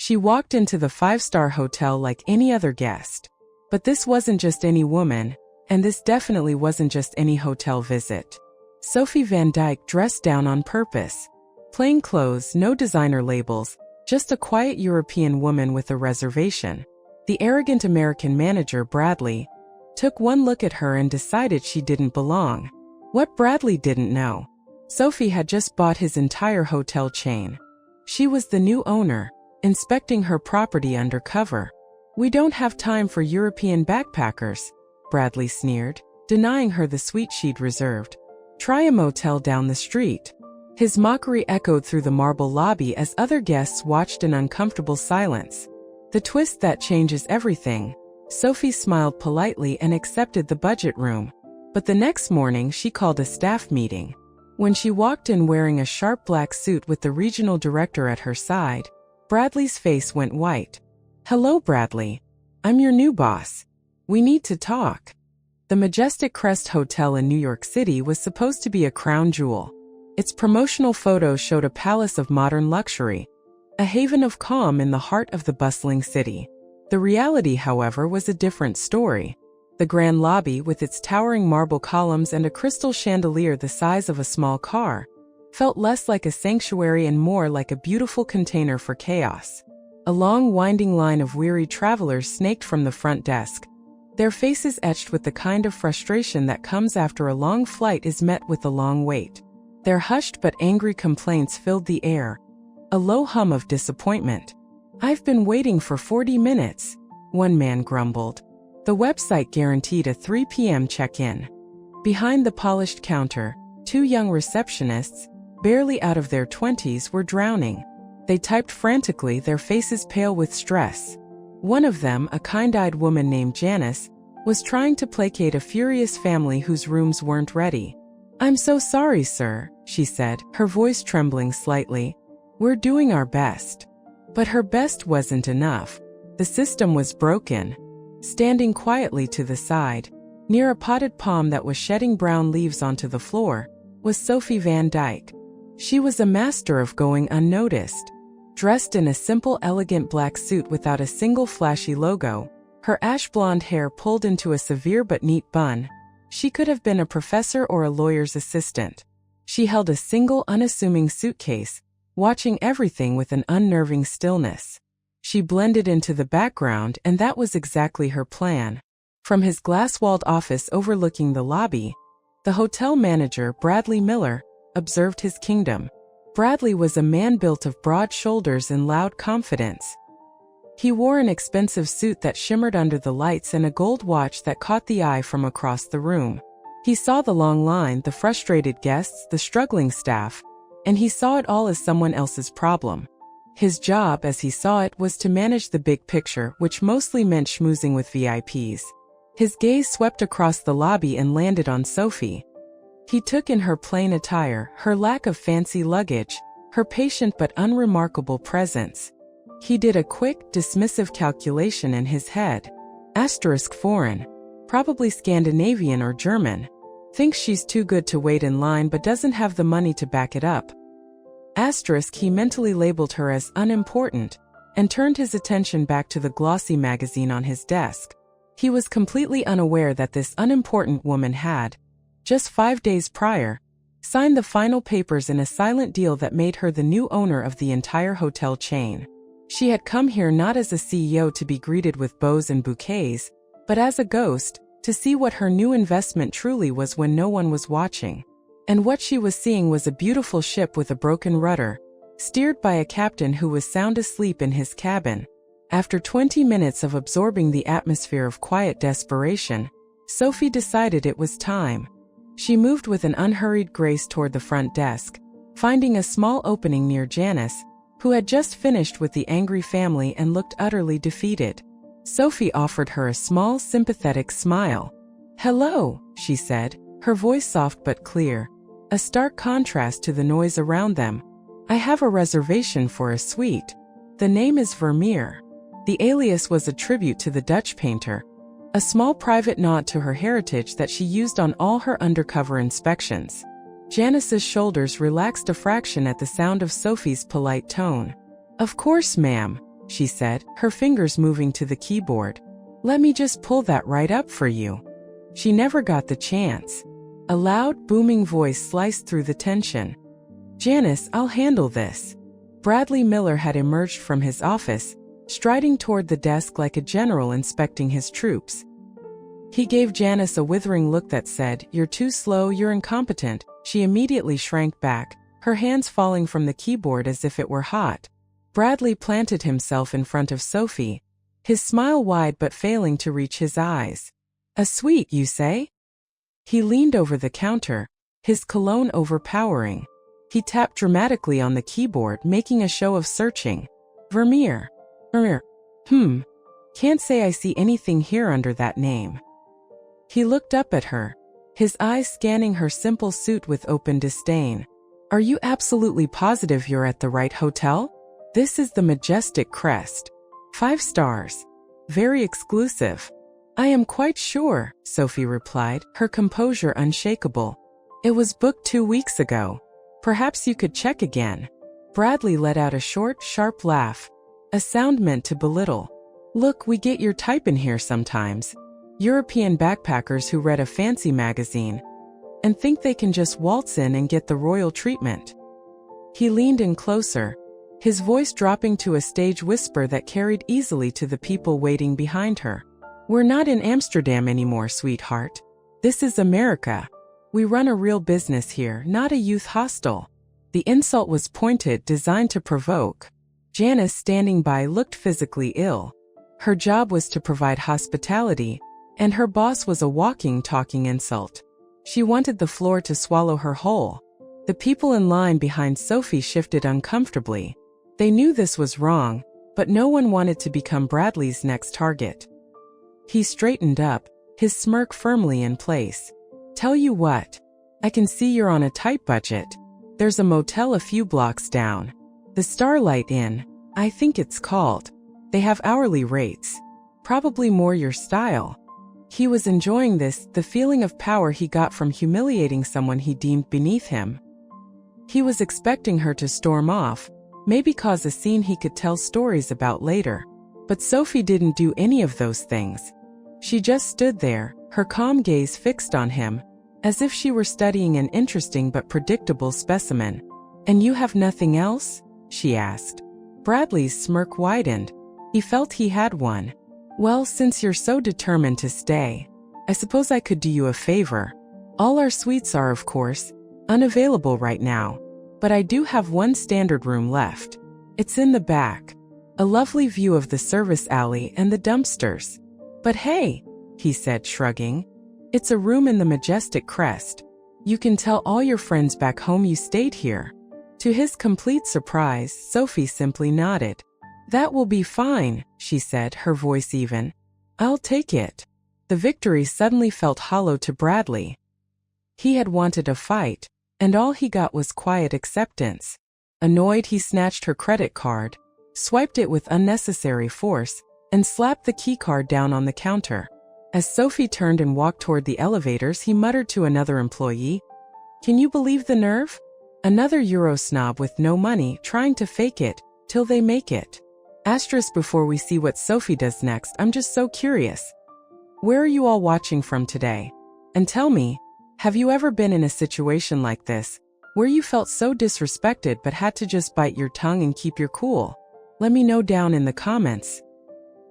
She walked into the five-star hotel like any other guest. But this wasn't just any woman, and this definitely wasn't just any hotel visit. Sophie Van Dyke dressed down on purpose. Plain clothes, no designer labels, just a quiet European woman with a reservation. The arrogant American manager, Bradley, took one look at her and decided she didn't belong. What Bradley didn't know, Sophie had just bought his entire hotel chain. She was the new owner, inspecting her property undercover. "We don't have time for European backpackers," Bradley sneered, denying her the suite she'd reserved. "Try a motel down the street." His mockery echoed through the marble lobby as other guests watched in uncomfortable silence. The twist that changes everything. Sophie smiled politely and accepted the budget room. But the next morning she called a staff meeting. When she walked in wearing a sharp black suit with the regional director at her side, Bradley's face went white. "Hello, Bradley. I'm your new boss. We need to talk." The Majestic Crest Hotel in New York City was supposed to be a crown jewel. Its promotional photos showed a palace of modern luxury, a haven of calm in the heart of the bustling city. The reality, however, was a different story. The grand lobby, with its towering marble columns and a crystal chandelier the size of a small car, felt less like a sanctuary and more like a beautiful container for chaos. A long, winding line of weary travelers snaked from the front desk. Their faces etched with the kind of frustration that comes after a long flight is met with a long wait. Their hushed but angry complaints filled the air, a low hum of disappointment. "I've been waiting for 40 minutes, one man grumbled. The website guaranteed a 3 p.m. check-in. Behind the polished counter, two young receptionists, barely out of their 20s, were drowning. They typed frantically, their faces pale with stress. One of them, a kind-eyed woman named Janice, was trying to placate a furious family whose rooms weren't ready. "I'm so sorry, sir," she said, her voice trembling slightly. "We're doing our best." But her best wasn't enough. The system was broken. Standing quietly to the side, near a potted palm that was shedding brown leaves onto the floor, was Sophie Van Dyke. She was a master of going unnoticed. Dressed in a simple, elegant black suit without a single flashy logo, her ash blonde hair pulled into a severe but neat bun, she could have been a professor or a lawyer's assistant. She held a single, unassuming suitcase, watching everything with an unnerving stillness. She blended into the background, and that was exactly her plan. From his glass-walled office overlooking the lobby, the hotel manager, Bradley Miller, observed his kingdom. Bradley was a man built of broad shoulders and loud confidence. He wore an expensive suit that shimmered under the lights and a gold watch that caught the eye from across the room. He saw the long line, the frustrated guests, the struggling staff, and he saw it all as someone else's problem. His job, as he saw it, was to manage the big picture, which mostly meant schmoozing with VIPs. His gaze swept across the lobby and landed on Sophie. He took in her plain attire, her lack of fancy luggage, her patient but unremarkable presence. He did a quick, dismissive calculation in his head. *foreign. Probably Scandinavian or German. Thinks she's too good to wait in line but doesn't have the money to back it up. He mentally labeled her as unimportant and turned his attention back to the glossy magazine on his desk. He was completely unaware that this unimportant woman had, just 5 days prior, signed the final papers in a silent deal that made her the new owner of the entire hotel chain. She had come here not as a CEO to be greeted with bows and bouquets, but as a ghost, to see what her new investment truly was when no one was watching. And what she was seeing was a beautiful ship with a broken rudder, steered by a captain who was sound asleep in his cabin. After 20 minutes of absorbing the atmosphere of quiet desperation, Sophie decided it was time. She moved with an unhurried grace toward the front desk, finding a small opening near Janice, who had just finished with the angry family and looked utterly defeated. Sophie offered her a small, sympathetic smile. "Hello," she said, her voice soft but clear, a stark contrast to the noise around them. "I have a reservation for a suite. The name is Vermeer." The alias was a tribute to the Dutch painter, a small private nod to her heritage that she used on all her undercover inspections. Janice's shoulders relaxed a fraction at the sound of Sophie's polite tone. "Of course, ma'am. she said, her fingers moving to the keyboard. Let me just pull that right up for you. She never got the chance. A loud, booming voice sliced through the tension. Janice, I'll handle this. Bradley Miller had emerged from his office, striding toward the desk like a general inspecting his troops. He gave Janice a withering look that said, "You're too slow, you're incompetent." She immediately shrank back, her hands falling from the keyboard as if it were hot. Bradley planted himself in front of Sophie, his smile wide but failing to reach his eyes. "A suite, you say?" He leaned over the counter, his cologne overpowering. He tapped dramatically on the keyboard, making a show of searching. Vermeer. Vermeer. Can't say I see anything here under that name. He looked up at her, his eyes scanning her simple suit with open disdain. Are you absolutely positive you're at the right hotel? This is the Majestic Crest. 5 stars. Very exclusive. I am quite sure, Sophie replied, her composure unshakable. It was booked 2 weeks ago. Perhaps you could check again. Bradley let out a short, sharp laugh, a sound meant to belittle. Look, we get your type in here sometimes. European backpackers who read a fancy magazine and think they can just waltz in and get the royal treatment. He leaned in closer, his voice dropping to a stage whisper that carried easily to the people waiting behind her. We're not in Amsterdam anymore, sweetheart. This is America. We run a real business here, not a youth hostel. The insult was pointed, designed to provoke. Janice, standing by, looked physically ill. Her job was to provide hospitality, and her boss was a walking, talking insult. She wanted the floor to swallow her whole. The people in line behind Sophie shifted uncomfortably. They knew this was wrong, but no one wanted to become Bradley's next target. He straightened up, his smirk firmly in place. Tell you what, I can see you're on a tight budget. There's a motel a few blocks down. The Starlight Inn, I think it's called. They have hourly rates. Probably more your style. He was enjoying this, the feeling of power he got from humiliating someone he deemed beneath him. He was expecting her to storm off, maybe cause a scene he could tell stories about later. But Sophie didn't do any of those things. She just stood there, her calm gaze fixed on him, as if she were studying an interesting but predictable specimen. And you have nothing else? She asked. Bradley's smirk widened. He felt he had one. Well, since you're so determined to stay, I suppose I could do you a favor. All our suites are, of course, unavailable right now, but I do have one standard room left. It's in the back. A lovely view of the service alley and the dumpsters. But hey, he said, shrugging, it's a room in the Majestic Crest. You can tell all your friends back home you stayed here. To his complete surprise, Sophie simply nodded. That will be fine, she said, her voice even. I'll take it. The victory suddenly felt hollow to Bradley. He had wanted a fight, and all he got was quiet acceptance. Annoyed, he snatched her credit card, swiped it with unnecessary force, and slapped the keycard down on the counter. As Sophie turned and walked toward the elevators, he muttered to another employee, "Can you believe the nerve? Another Euro snob with no money trying to fake it till they make it." Asterisk before we see what Sophie does next, I'm just so curious. Where are you all watching from today? And tell me, have you ever been in a situation like this, where you felt so disrespected but had to just bite your tongue and keep your cool? Let me know down in the comments.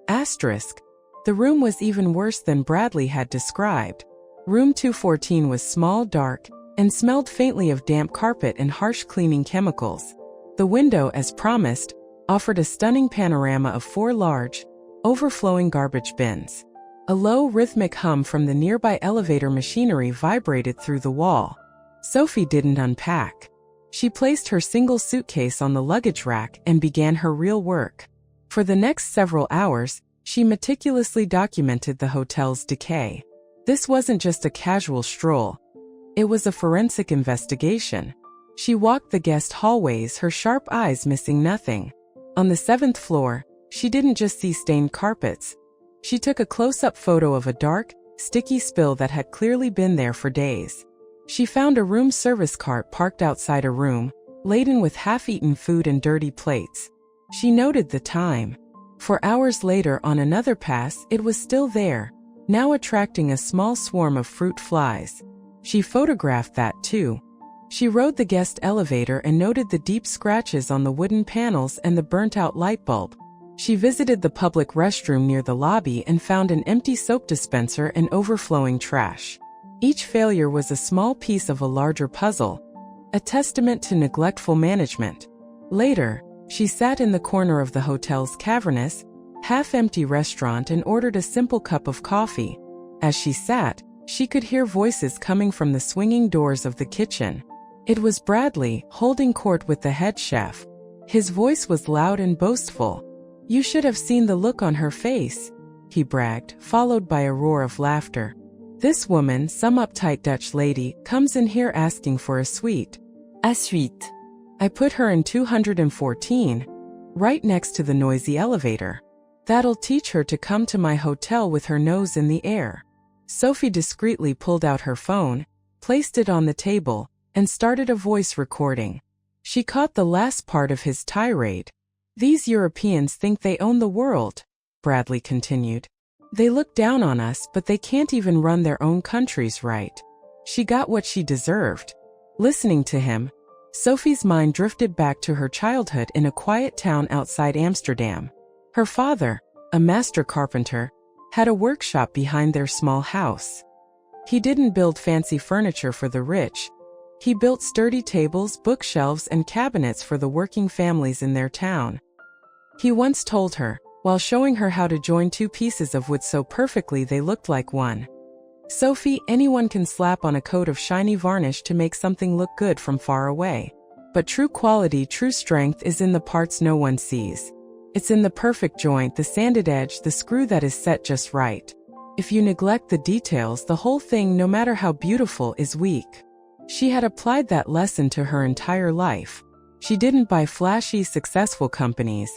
Asterisk. The room was even worse than Bradley had described. Room 214 was small, dark, and smelled faintly of damp carpet and harsh cleaning chemicals. The window, as promised, offered a stunning panorama of 4 large, overflowing garbage bins. A low, rhythmic hum from the nearby elevator machinery vibrated through the wall. Sophie didn't unpack. She placed her single suitcase on the luggage rack and began her real work. For the next several hours, she meticulously documented the hotel's decay. This wasn't just a casual stroll. It was a forensic investigation. She walked the guest hallways, her sharp eyes missing nothing. On the 7th floor, she didn't just see stained carpets. She took a close-up photo of a dark, sticky spill that had clearly been there for days. She found a room service cart parked outside a room, laden with half-eaten food and dirty plates. She noted the time, For hours later on another pass, it was still there, now attracting a small swarm of fruit flies. She photographed that too. She rode the guest elevator and noted the deep scratches on the wooden panels and the burnt-out light bulb. She visited the public restroom near the lobby and found an empty soap dispenser and overflowing trash. Each failure was a small piece of a larger puzzle, a testament to neglectful management. Later, she sat in the corner of the hotel's cavernous, half-empty restaurant and ordered a simple cup of coffee. As she sat, she could hear voices coming from the swinging doors of the kitchen. It was Bradley, holding court with the head chef. His voice was loud and boastful. "You should have seen the look on her face," he bragged, followed by a roar of laughter. "This woman, some uptight Dutch lady, comes in here asking for a suite." A suite. I put her in 214, right next to the noisy elevator. That'll teach her to come to my hotel with her nose in the air. Sophie discreetly pulled out her phone, placed it on the table, and started a voice recording. She caught the last part of his tirade. "These Europeans think they own the world," Bradley continued. "They look down on us, but they can't even run their own countries right." She got what she deserved. Listening to him, Sophie's mind drifted back to her childhood in a quiet town outside Amsterdam. Her father, a master carpenter, had a workshop behind their small house. He didn't build fancy furniture for the rich. He built sturdy tables, bookshelves, and cabinets for the working families in their town. He once told her, while showing her how to join two pieces of wood so perfectly they looked like one, "Sophie, anyone can slap on a coat of shiny varnish to make something look good from far away. But true quality, true strength is in the parts no one sees. It's in the perfect joint, the sanded edge, the screw that is set just right. If you neglect the details, the whole thing, no matter how beautiful, is weak." She had applied that lesson to her entire life. She didn't buy flashy, successful companies.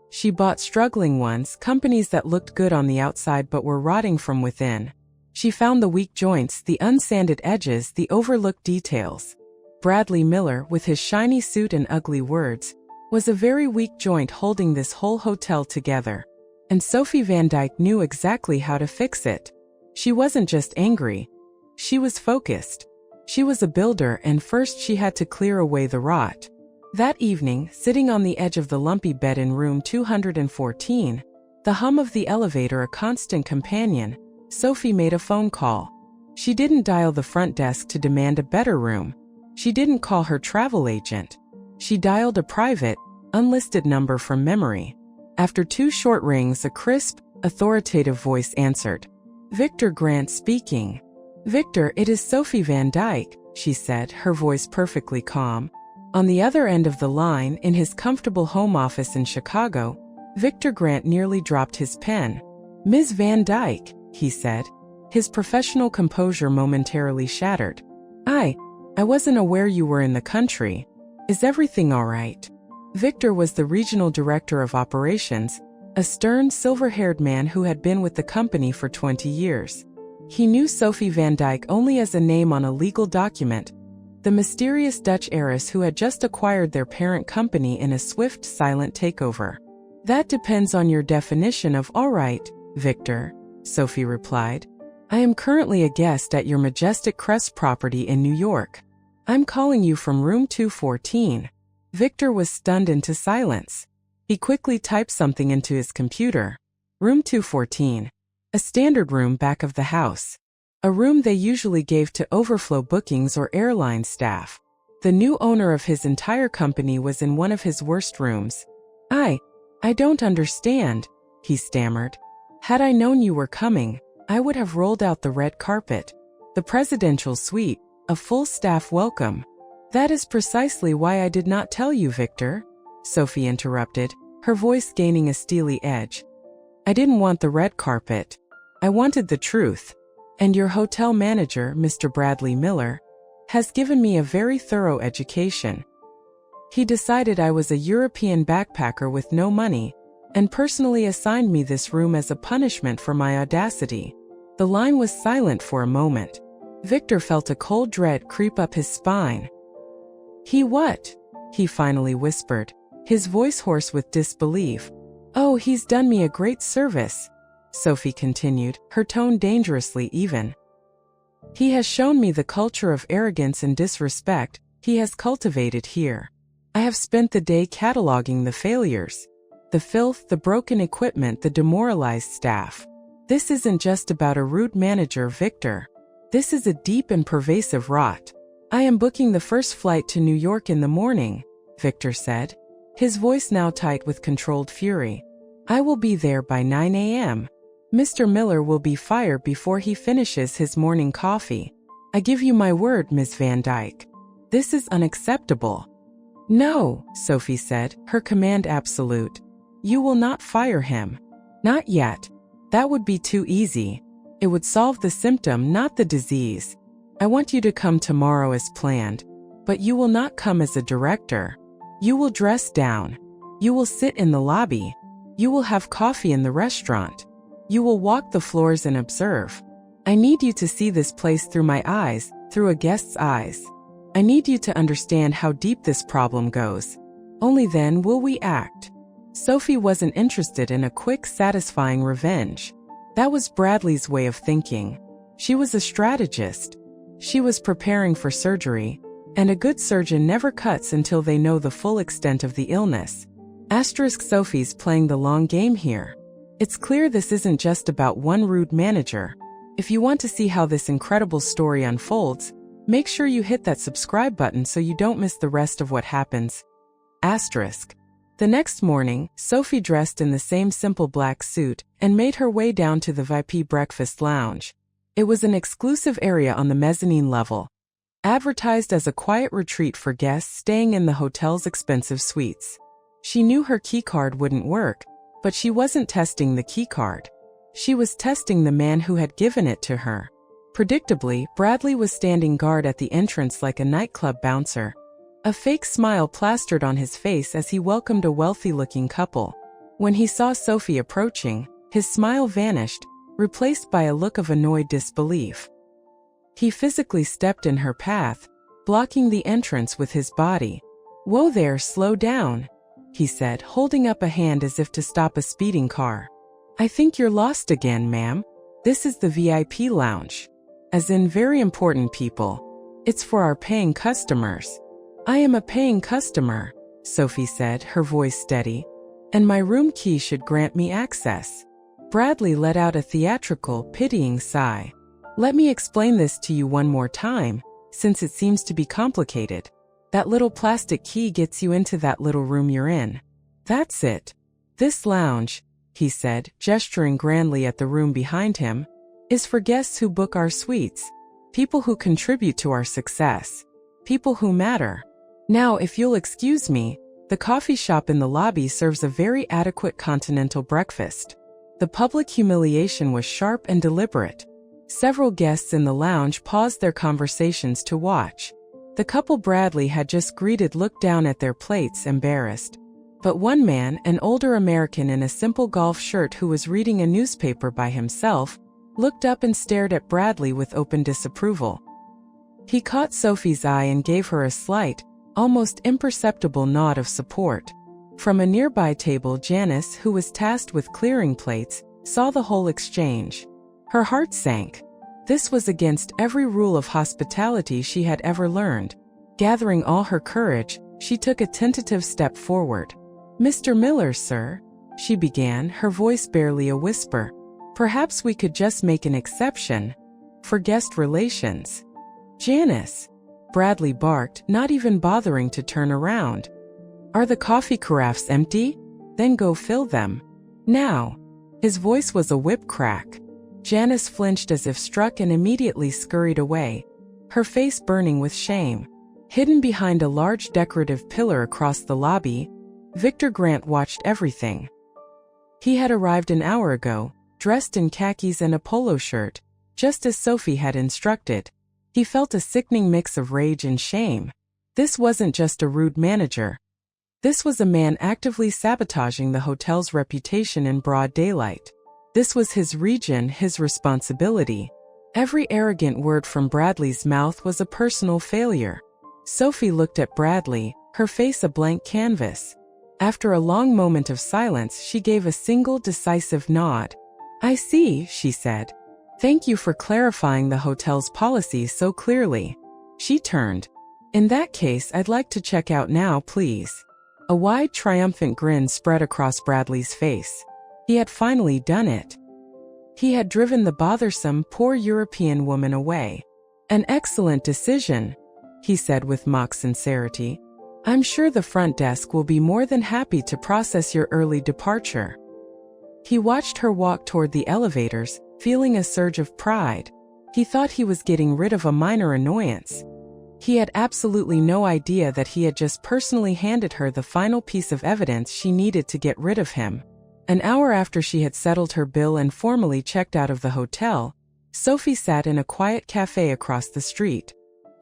She bought struggling ones, companies that looked good on the outside but were rotting from within. She found the weak joints, the unsanded edges, the overlooked details. Bradley Miller, with his shiny suit and ugly words, was a very weak joint holding this whole hotel together. And Sophie Van Dyke knew exactly how to fix it. She wasn't just angry. She was focused. She was a builder, and first she had to clear away the rot. That evening, sitting on the edge of the lumpy bed in room 214, the hum of the elevator a constant companion, Sophie made a phone call. She didn't dial the front desk to demand a better room. She didn't call her travel agent. She dialed a private, unlisted number from memory. After 2 short rings, a crisp, authoritative voice answered. "Victor Grant speaking." "Victor, it is Sophie Van Dyke," she said, her voice perfectly calm. On the other end of the line, in his comfortable home office in Chicago, Victor Grant nearly dropped his pen. "Ms. Van Dyke," he said, his professional composure momentarily shattered. I wasn't aware you were in the country. Is everything all right?" Victor was the regional director of operations, a stern, silver-haired man who had been with the company for 20 years. He knew Sophie Van Dyke only as a name on a legal document, the mysterious Dutch heiress who had just acquired their parent company in a swift, silent takeover. "That depends on your definition of all right, Victor," Sophie replied. "I am currently a guest at your majestic Crest property in New York. I'm calling you from room 214. Victor was stunned into silence. He quickly typed something into his computer. Room 214. A standard room back of the house. A room they usually gave to overflow bookings or airline staff. The new owner of his entire company was in one of his worst rooms. I don't understand," he stammered. "Had I known you were coming, I would have rolled out the red carpet. The presidential suite, a full staff welcome." "That is precisely why I did not tell you, Victor," Sophie interrupted, her voice gaining a steely edge. "I didn't want the red carpet. I wanted the truth. And your hotel manager, Mr. Bradley Miller, has given me a very thorough education. He decided I was a European backpacker with no money, and personally assigned me this room as a punishment for my audacity." The line was silent for a moment. Victor felt a cold dread creep up his spine. "He what?" he finally whispered, his voice hoarse with disbelief. "Oh, he's done me a great service," Sophie continued, her tone dangerously even. "He has shown me the culture of arrogance and disrespect he has cultivated here. I have spent the day cataloging the failures, the filth, the broken equipment, the demoralized staff. This isn't just about a rude manager, Victor. This is a deep and pervasive rot. I am booking the first flight to New York in the morning," Victor said, his voice now tight with controlled fury. "I will be there by 9 a.m. Mr. Miller will be fired before he finishes his morning coffee. I give you my word, Ms. Van Dyke. This is unacceptable." "No," Sophie said, her command absolute. "You will not fire him. Not yet. That would be too easy. It would solve the symptom, not the disease. I want you to come tomorrow as planned, but you will not come as a director. You will dress down. You will sit in the lobby. You will have coffee in the restaurant. You will walk the floors and observe. I need you to see this place through my eyes, through a guest's eyes. I need you to understand how deep this problem goes. Only then will we act." Sophie wasn't interested in a quick, satisfying revenge. That was Bradley's way of thinking. She was a strategist. She was preparing for surgery, and a good surgeon never cuts until they know the full extent of the illness. Sophie's playing the long game here. It's clear this isn't just about one rude manager. If you want to see how this incredible story unfolds, make sure you hit that subscribe button so you don't miss the rest of what happens. The next morning, Sophie dressed in the same simple black suit and made her way down to the VIP breakfast lounge. It was an exclusive area on the mezzanine level, advertised as a quiet retreat for guests staying in the hotel's expensive suites. She knew her keycard wouldn't work, but she wasn't testing the keycard. She was testing the man who had given it to her. Predictably, Bradley was standing guard at the entrance like a nightclub bouncer, a fake smile plastered on his face as he welcomed a wealthy-looking couple. When he saw Sophie approaching, his smile vanished, replaced by a look of annoyed disbelief. He physically stepped in her path, blocking the entrance with his body. "Whoa there, slow down," he said, holding up a hand as if to stop a speeding car. "I think you're lost again, ma'am. This is the VIP lounge. As in very important people. It's for our paying customers." "I am a paying customer," Sophie said, her voice steady, "and my room key should grant me access." Bradley let out a theatrical, pitying sigh. "Let me explain this to you one more time, since it seems to be complicated. That little plastic key gets you into that little room you're in. That's it. This lounge," he said, gesturing grandly at the room behind him, "is for guests who book our suites, people who contribute to our success, people who matter. Now, if you'll excuse me, the coffee shop in the lobby serves a very adequate continental breakfast." The public humiliation was sharp and deliberate. Several guests in the lounge paused their conversations to watch. The couple Bradley had just greeted looked down at their plates, embarrassed. But one man, an older American in a simple golf shirt who was reading a newspaper by himself, looked up and stared at Bradley with open disapproval. He caught Sophie's eye and gave her a slight, almost imperceptible nod of support. From a nearby table, Janice, who was tasked with clearing plates, saw the whole exchange. Her heart sank. This was against every rule of hospitality she had ever learned. Gathering all her courage, she took a tentative step forward. "Mr. Miller, sir," she began, her voice barely a whisper. "Perhaps we could just make an exception for guest relations." "Janice," Bradley barked, not even bothering to turn around. "Are the coffee carafes empty? Then go fill them. Now." His voice was a whip crack. Janice flinched as if struck and immediately scurried away, her face burning with shame. Hidden behind a large decorative pillar across the lobby, Victor Grant watched everything. He had arrived an hour ago, dressed in khakis and a polo shirt, just as Sophie had instructed. He felt a sickening mix of rage and shame. This wasn't just a rude manager. This was a man actively sabotaging the hotel's reputation in broad daylight. This was his region, his responsibility. Every arrogant word from Bradley's mouth was a personal failure. Sophie looked at Bradley, her face a blank canvas. After a long moment of silence, she gave a single decisive nod. "I see," she said. "Thank you for clarifying the hotel's policy so clearly." She turned. "In that case, I'd like to check out now, please." A wide, triumphant grin spread across Bradley's face. He had finally done it. He had driven the bothersome, poor European woman away. "An excellent decision," he said with mock sincerity. "I'm sure the front desk will be more than happy to process your early departure." He watched her walk toward the elevators, feeling a surge of pride. He thought he was getting rid of a minor annoyance. He had absolutely no idea that he had just personally handed her the final piece of evidence she needed to get rid of him. An hour after she had settled her bill and formally checked out of the hotel, Sophie sat in a quiet cafe across the street.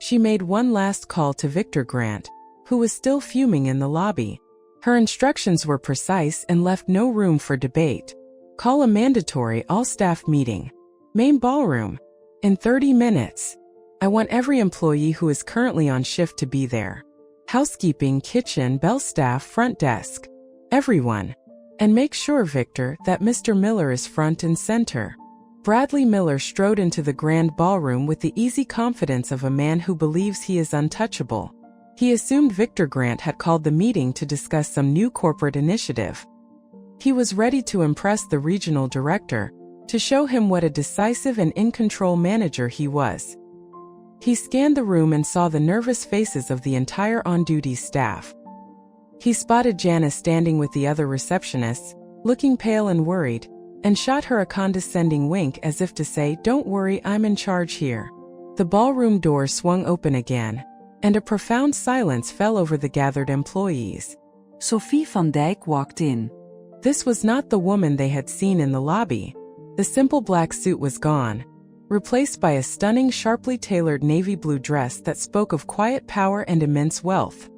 She made one last call to Victor Grant, who was still fuming in the lobby. Her instructions were precise and left no room for debate. "Call a mandatory all-staff meeting. Main ballroom. In 30 minutes. I want every employee who is currently on shift to be there. Housekeeping, kitchen, bell staff, front desk. Everyone. And make sure, Victor, that Mr. Miller is front and center." Bradley Miller strode into the grand ballroom with the easy confidence of a man who believes he is untouchable. He assumed Victor Grant had called the meeting to discuss some new corporate initiative. He was ready to impress the regional director, to show him what a decisive and in-control manager he was. He scanned the room and saw the nervous faces of the entire on-duty staff. He spotted Janice standing with the other receptionists, looking pale and worried, and shot her a condescending wink as if to say, "Don't worry, I'm in charge here." The ballroom door swung open again, and a profound silence fell over the gathered employees. Sophie van Dijk walked in. This was not the woman they had seen in the lobby. The simple black suit was gone, replaced by a stunning, sharply tailored navy blue dress that spoke of quiet power and immense wealth.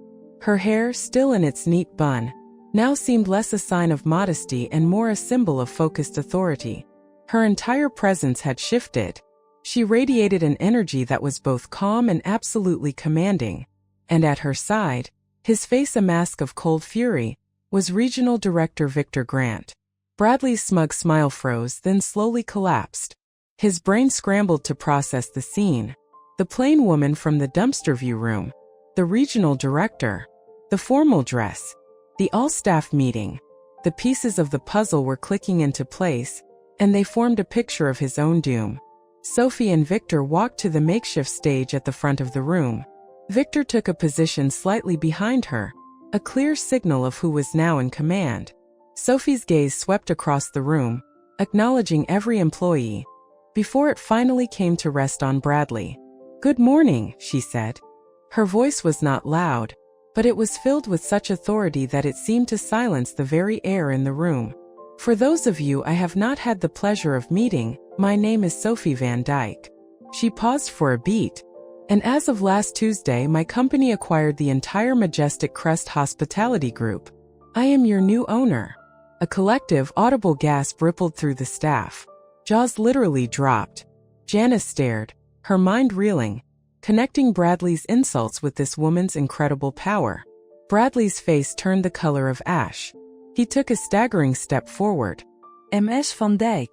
Her hair, still in its neat bun, now seemed less a sign of modesty and more a symbol of focused authority. Her entire presence had shifted. She radiated an energy that was both calm and absolutely commanding. And at her side, his face a mask of cold fury, was Regional Director Victor Grant. Bradley's smug smile froze, then slowly collapsed. His brain scrambled to process the scene. The plain woman from the dumpster view room, the regional director, the formal dress, the all-staff meeting. The pieces of the puzzle were clicking into place, and they formed a picture of his own doom. Sophie and Victor walked to the makeshift stage at the front of the room. Victor took a position slightly behind her, a clear signal of who was now in command. Sophie's gaze swept across the room, acknowledging every employee, before it finally came to rest on Bradley. "Good morning," she said. Her voice was not loud, but it was filled with such authority that it seemed to silence the very air in the room. "For those of you I have not had the pleasure of meeting, my name is Sophie van Dijk." She paused for a beat. "And as of last Tuesday, my company acquired the entire Majestic Crest Hospitality Group. I am your new owner." A collective, audible gasp rippled through the staff. Jaws literally dropped. Janice stared, her mind reeling, connecting Bradley's insults with this woman's incredible power. Bradley's face turned the color of ash. He took a staggering step forward. "Ms. van Dijk.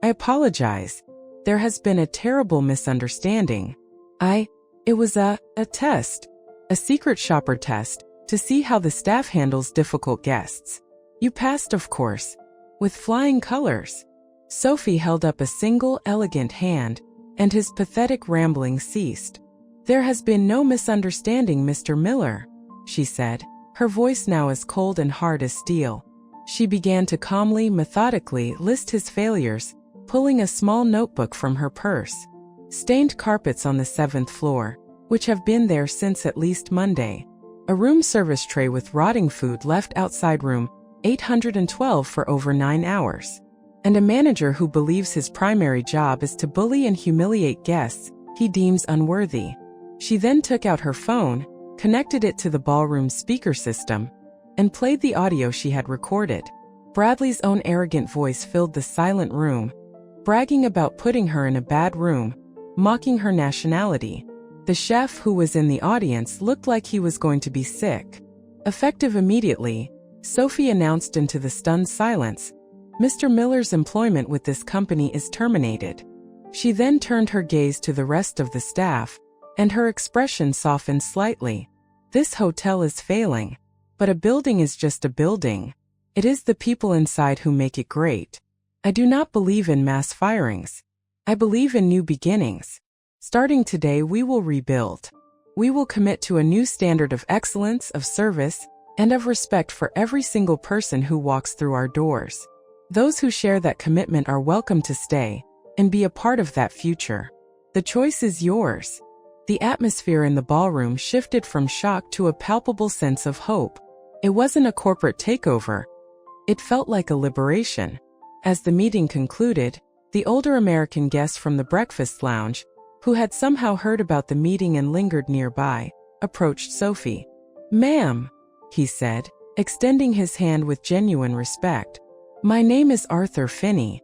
I apologize. There has been a terrible misunderstanding. It was a test. A secret shopper test, to see how the staff handles difficult guests. You passed, of course. With flying colors." Sophie held up a single, elegant hand, and his pathetic rambling ceased. "There has been no misunderstanding, Mr. Miller," she said, her voice now as cold and hard as steel. She began to calmly, methodically list his failures, pulling a small notebook from her purse. "Stained carpets on the 7th floor, which have been there since at least Monday. A room service tray with rotting food left outside room 812 for over 9 hours. And a manager who believes his primary job is to bully and humiliate guests he deems unworthy." She then took out her phone, connected it to the ballroom speaker system, and played the audio she had recorded. Bradley's own arrogant voice filled the silent room, bragging about putting her in a bad room, mocking her nationality. The chef who was in the audience looked like he was going to be sick. Effective immediately, Sophie announced into the stunned silence, "Mr. Miller's employment with this company is terminated." She then turned her gaze to the rest of the staff, and her expression softened slightly. "This hotel is failing. But a building is just a building. It is the people inside who make it great. I do not believe in mass firings. I believe in new beginnings. Starting today, we will rebuild. We will commit to a new standard of excellence, of service, and of respect for every single person who walks through our doors. Those who share that commitment are welcome to stay and be a part of that future. The choice is yours." The atmosphere in the ballroom shifted from shock to a palpable sense of hope. It wasn't a corporate takeover. It felt like a liberation. As the meeting concluded, the older American guest from the breakfast lounge, who had somehow heard about the meeting and lingered nearby, approached Sophie. "Ma'am," he said, extending his hand with genuine respect. "My name is Arthur Finney.